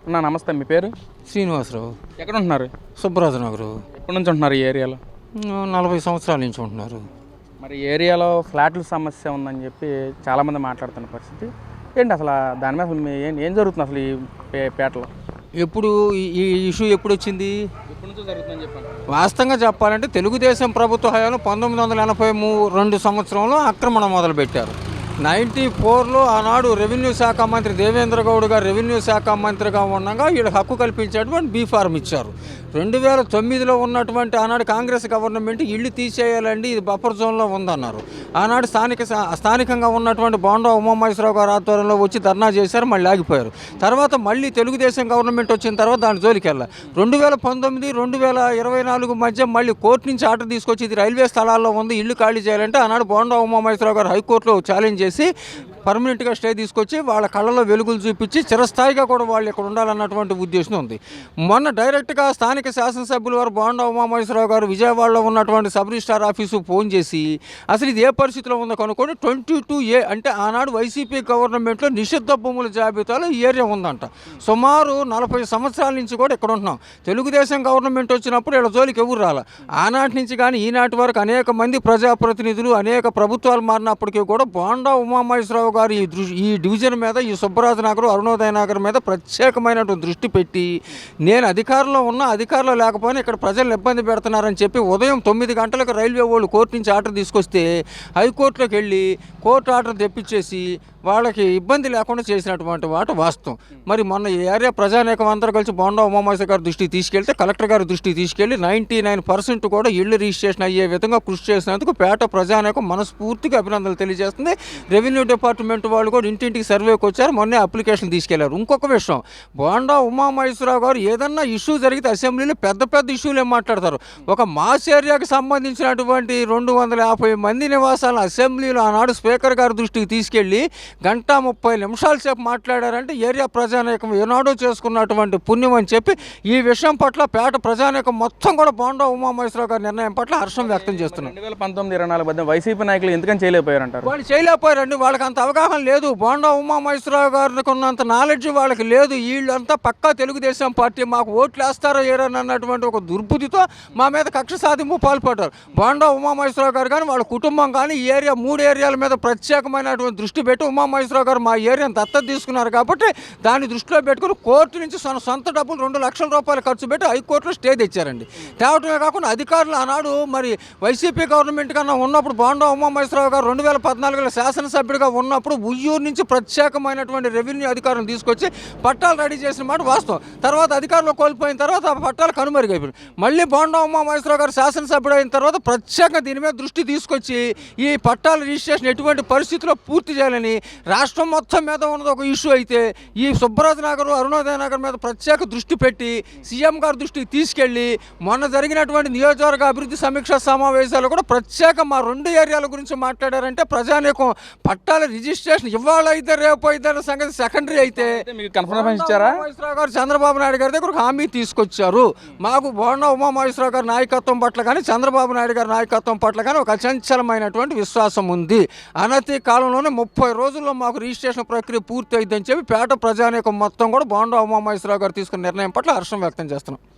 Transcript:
అన్నా నమస్తే, మీ పేరు? శ్రీనివాసరావు. ఎక్కడ ఉంటున్నారు? సుబ్బరాజు నగరు. ఎప్పటి నుంచి ఉంటున్నారు ఈ ఏరియాలో? 40 సంవత్సరాల నుంచి ఉంటున్నారు. మరి ఈ ఏరియాలో ఫ్లాట్ల సమస్య ఉందని చెప్పి చాలామంది మాట్లాడుతున్న పరిస్థితి ఏంటి అసలు? దాని మీద అసలు ఏం జరుగుతుంది అసలు ఈ పేటలో? ఎప్పుడు ఈ ఇష్యూ ఎప్పుడు వచ్చింది? ఎప్పటి నుంచో జరుగుతుందని చెప్పాను. వాస్తవంగా చెప్పాలంటే తెలుగుదేశం ప్రభుత్వ హయాంలో 1982 సంవత్సరంలో ఆక్రమణ మొదలుపెట్టారు. 94లో ఆనాడు రెవెన్యూ శాఖ మంత్రి దేవేంద్ర గౌడ్ గారు రెవెన్యూ శాఖ మంత్రిగా ఉండగా వీళ్ళకి హక్కు కల్పించేటువంటి బీ ఫార్మ్ ఇచ్చారు. 2009లో ఉన్నటువంటి ఆనాడు కాంగ్రెస్ గవర్నమెంట్ ఇల్లు తీసేయాలండి, ఇది బఫర్ జోన్లో ఉందన్నారు. ఆనాడు స్థానికంగా ఉన్నటువంటి బోండా ఉమామహేశ్వరరావు గారు ఆధ్వర్యంలో వచ్చి ధర్నా చేశారు, మళ్ళీ ఆగిపోయారు. తర్వాత మళ్ళీ తెలుగుదేశం గవర్నమెంట్ వచ్చిన తర్వాత దాని జోలికి వెళ్ళాలి. 2019, 2024 మధ్య మళ్ళీ కోర్టు నుంచి ఆర్డర్ తీసుకొచ్చి ఇది రైల్వే స్థలాల్లో ఉంది, ఇల్లు ఖాళీ చేయాలంటే ఆనాడు బోండా ఉమామహేశ్వరరావు గారు హైకోర్టులో ఛాలెంజ్ చేసి పర్మనెంట్గా స్టే తీసుకొచ్చి వాళ్ళ కళ్ళలో వెలుగులు చూపించి చిరస్థాయిగా కూడా వాళ్ళు ఇక్కడ ఉండాలన్నటువంటి ఉద్దేశం ఉంది. మొన్న డైరెక్ట్గా స్థానిక శాసనసభ్యులు వారు బోండా ఉమామహేశ్వరరావు గారు విజయవాడలో ఉన్నటువంటి సబ్ రిజిస్ట్రార్ ఆఫీసు ఫోన్ చేసి అసలు ఇది ఏ పరిస్థితిలో ఉందో కనుక్కొని 22A అంటే ఆనాడు వైసీపీ గవర్నమెంట్లో నిషిద్ధ భూముల జాబితాలో ఈ ఏరియా ఉందంట. సుమారు 40 సంవత్సరాల నుంచి కూడా ఇక్కడ ఉంటున్నాం. తెలుగుదేశం గవర్నమెంట్ వచ్చినప్పుడు వీళ్ళ జోలికి ఎవరు రాల. ఆనాటి నుంచి కానీ ఈనాటి వరకు అనేక మంది ప్రజాప్రతినిధులు అనేక ప్రభుత్వాలు మారినప్పటికీ కూడా బోండా ఉమామహేశ్వరరావు గారు ఈ డివిజన్ మీద, ఈ సుబ్బరాజు నగర్, అరుణోదయ నగర్ మీద ప్రత్యేకమైనటువంటి దృష్టి పెట్టి నేను అధికారంలో ఉన్నా అధికారంలో లేకపోయినా ఇక్కడ ప్రజలను ఇబ్బంది పెడుతున్నారని చెప్పి ఉదయం 9 గంటలకు రైల్వే వాళ్ళు కోర్టు నుంచి ఆర్డర్ తీసుకొస్తే హైకోర్టులోకి వెళ్ళి కోర్టు ఆర్డర్ తెప్పించేసి వాళ్ళకి ఇబ్బంది లేకుండా చేసినటువంటి మాట వాస్తవం. మరి మొన్న ఈ ఏరియా ప్రజానేకం అందరూ కలిసి బోండా ఉమామహేశ్వర గారి దృష్టికి తీసుకెళ్తే కలెక్టర్ గారి దృష్టికి తీసుకెళ్లి 99% కూడా ఇళ్ళు రిజిస్ట్రేషన్ అయ్యే విధంగా కృషి చేసినందుకు పేట ప్రజానేకం మనస్ఫూర్తిగా అభినందనలు తెలియజేస్తుంది. రెవెన్యూ డిపార్ట్మెంట్ వాళ్ళు కూడా ఇంటింటికి సర్వేకి వచ్చారు, మొన్నే అప్లికేషన్ తీసుకెళ్లారు. ఇంకొక విషయం, బోండా ఉమామహేశ్వరరావు గారు ఏదన్నా ఇష్యూ జరిగితే అసెంబ్లీలో పెద్ద పెద్ద ఇష్యూలు ఏం మాట్లాడతారు. ఒక మాస్ ఏరియాకి సంబంధించినటువంటి 250 మంది నివాసాలను అసెంబ్లీలో ఆనాడు స్పీకర్ గారి దృష్టికి తీసుకెళ్లి 1:30 సేపు మాట్లాడారంటే ఏరియా ప్రజానేకం ఏనాడో చేసుకున్నటువంటి పుణ్యం అని చెప్పి ఈ విషయం పట్ల పేట ప్రజానేకం మొత్తం కూడా బోండా ఉమామహేశ్వరరావు గారి నిర్ణయం పట్ల హర్షం వ్యక్తం చేస్తున్నారు. 2019-24 మధ్య వైసీపీ నాయకులు ఎందుకని చేయలేకపోయారంటారు? వాళ్ళు చేయలేకపోయారండి, వాళ్ళకి అంత అవగాహన లేదు. బోండా ఉమామహేశ్వరరావు గారికి ఉన్నంత నాలెడ్జ్ వాళ్ళకి లేదు. వీళ్ళంతా పక్కా తెలుగుదేశం పార్టీ మాకు ఓట్లు వేస్తారో ఏరని అన్నటువంటి ఒక దుర్బుద్ధితో మా మీద కక్ష సాధింపు పాల్పడ్డారు. బోండా ఉమామహేశ్వరరావు గారు కానీ వాళ్ళ కుటుంబం కానీ ఈ ఏరియా 3 ఏరియాల మీద ప్రత్యేకమైనటువంటి దృష్టి పెట్టి ఉమామహేశ్వరరావు గారు మా ఏరియాను దత్తత తీసుకున్నారు కాబట్టి దాన్ని దృష్టిలో పెట్టుకుని కోర్టు నుంచి సొంత డబ్బులు 2 లక్షల రూపాయలు ఖర్చు పెట్టి హైకోర్టులో స్టే తెచ్చారండి. తేవటమే కాకుండా అధికారులు ఆనాడు మరి వైసీపీ గవర్నమెంట్ కన్నా ఉన్నప్పుడు బోండా ఉమామహేశ్వరరావు గారు 2014లో శాసనసభ్యుడిగా ఉన్నప్పుడు ఉయ్యూరు నుంచి ప్రత్యేకమైనటువంటి రెవెన్యూ అధికారులను తీసుకొచ్చి పట్టాలు రెడీ చేసిన మాట వాస్తవం. తర్వాత అధికారులు కోల్పోయిన తర్వాత ఆ పట్టాలు కనుమరుగైపోయింది. మళ్ళీ బోండా ఉమామహేశ్వరరావు గారు శాసనసభ్యుడు అయిన తర్వాత ప్రత్యేకంగా దీని మీద దృష్టి తీసుకొచ్చి ఈ పట్టాల రిజిస్ట్రేషన్ ఎటువంటి పరిస్థితిలో పూర్తి చేయాలని రాష్ట్రం మొత్తం మీద ఉన్నది ఒక ఇష్యూ అయితే ఈ సుబ్బరాజు నగర్, అరుణోదయ నగర్ మీద ప్రత్యేక దృష్టి పెట్టి సీఎం గారి దృష్టికి తీసుకెళ్లి మొన్న జరిగినటువంటి నియోజకవర్గ అభివృద్ధి సమీక్షా సమావేశాలు కూడా ప్రత్యేక మా 2 ఏరియాల గురించి మాట్లాడారంటే ప్రజానీకం పట్టాల రిజిస్ట్రేషన్ ఇవాళ అయితే రేపు అయితే అనే సంగతి సెకండరీ అయితే మీకు కన్ఫర్మేషన్ ఇచ్చారా? ఉమామహేశ్వరరావు గారు చంద్రబాబు నాయుడు గారి దగ్గర హామీ తీసుకొచ్చారు. మాకు బోండా ఉమామహేశ్వరరావు గారి నాయకత్వం పట్ల కానీ చంద్రబాబు నాయుడు గారి నాయకత్వం పట్ల కానీ ఒక అచంచలమైనటువంటి విశ్వాసం ఉంది. అనతి కాలంలోనే 30 రోజుల్లో మాకు రిజిస్ట్రేషన్ ప్రక్రియ పూర్తి అయిందని చెప్పి పేట ప్రజానీకం మొత్తం కూడా బోండా ఉమామహేశ్వరరావు గారు తీసుకున్న నిర్ణయం పట్ల హర్షం వ్యక్తం చేస్తున్నాం.